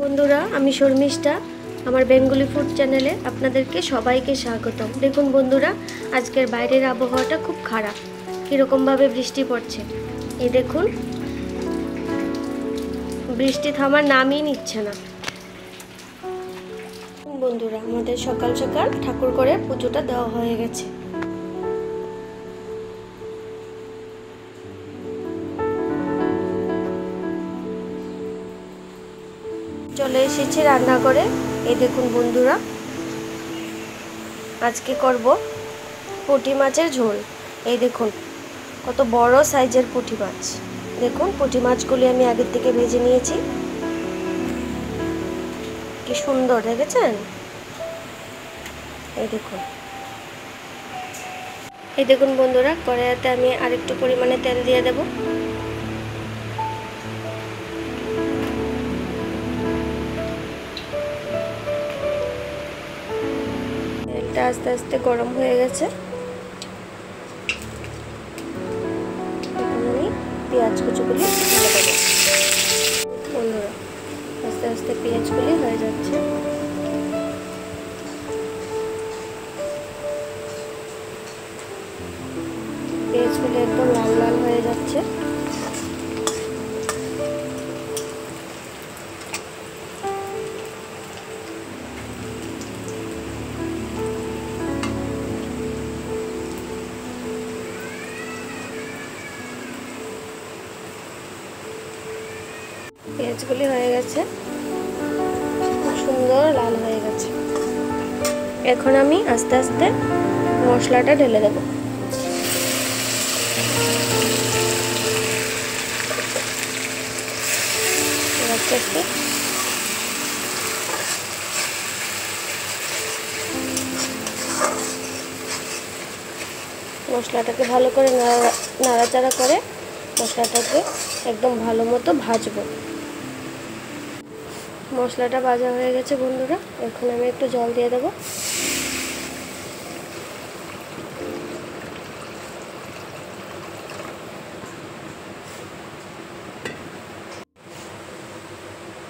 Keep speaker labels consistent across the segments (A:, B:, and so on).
A: বন্ধুরা, আমি শর্মিষ্ঠা। আমার বেঙ্গলি ফুড চ্যানেলে আপনাদেরকে সবাইকে স্বাগতম। দেখুন বন্ধুরা, আজকের বাইরের আবহাওয়াটা খুব খারাপ। কীরকমভাবে বৃষ্টি পড়ছে, এই দেখুন, বৃষ্টি থামার নামই নিচ্ছে না। বন্ধুরা, আমাদের সকাল সকাল ঠাকুর করে পুজোটা দেওয়া হয়ে গেছে। চলে এসেছি রান্না করে। এই দেখুন বন্ধুরা, আজকে করব পুঁটি মাছের ঝোল। এই দেখুন কত বড় সাইজের পুঁটি মাছ। দেখুন, পুঁটি মাছগুলি আমি আগের থেকে ভেজে নিয়েছি। কি সুন্দর দেখেছেন? এই দেখুন বন্ধুরা, কড়াইতে আমি আরেকটু পরিমাণে তেল দিয়ে দেব। তেলটা আস্তে আস্তে গরম হয়ে গেছে। এখন আমি পেঁয়াজ কুচিগুলি দিয়ে দেবো। বন্ধুরা, আস্তে আস্তে পেঁয়াজগুলি হয়ে যাচ্ছে। পেঁয়াজগুলি একদম লাল লাল হয়ে যাচ্ছে। পেঁয়াজগুলি হয়ে গেছে, খুব সুন্দর লাল হয়ে গেছে। এখন আমি আস্তে আস্তে মশলাটা ঢেলে দেব। আস্তে আস্তে মশলাটাকে ভালো করে নাড়াচাড়া করে মশলাটাকে একদম ভালো মতো ভাজবো। মশলাটা ভাজা হয়ে গেছে বন্ধুরা। এখন আমি একটু জল দিয়ে দেবো।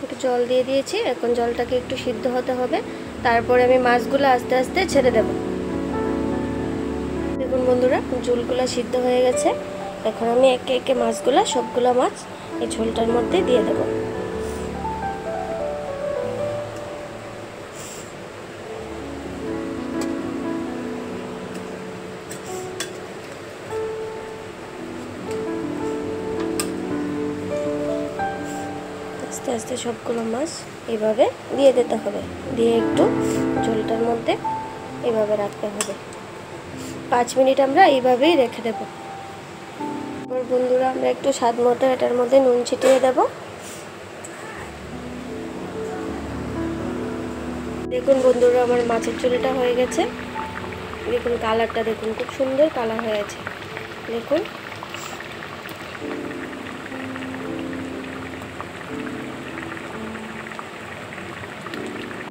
A: একটু জল দিয়ে দিয়েছি। এখন জলটাকে একটু সিদ্ধ হতে হবে, তারপরে আমি মাছগুলো আস্তে আস্তে ছেড়ে দেব। দেখুন বন্ধুরা, ঝোলগুলো সিদ্ধ হয়ে গেছে। এখন আমি একে একে সবগুলো মাছ এই ঝোলটার মধ্যে দিয়ে দেব। আস্তে আস্তে সবগুলো মাছ এভাবে দিয়ে দিতে হবে, দিয়ে একটু ঝোলটার মধ্যে এভাবে রাখতে হবে। 5 মিনিট আমরা এইভাবেই রেখে দেব। বন্ধুরা, আমরা একটু স্বাদ মতো এটার মধ্যে নুন ছিটিয়ে দেব। দেখুন বন্ধুরা, আমার মাছের ঝোলটা হয়ে গেছে। দেখুন কালারটা, দেখুন খুব সুন্দর কালার হয়েছে। দেখুন,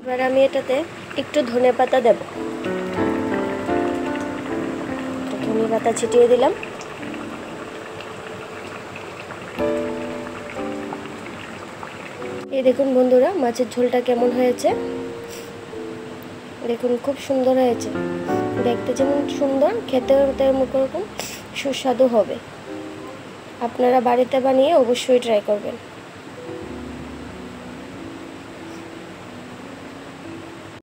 A: এবার আমি এটাতে একটু ধনেপাতা দেব। ধনেপাতা ছিটিয়ে দিলাম। এই দেখুন বন্ধুরা, মাছের ঝোলটা কেমন হয়েছে। দেখুন খুব সুন্দর হয়েছে। দেখতে যেমন সুন্দর, খেতেও তেমন সুস্বাদু হবে। আপনারা বাড়িতে বানিয়ে অবশ্যই ট্রাই করবেন।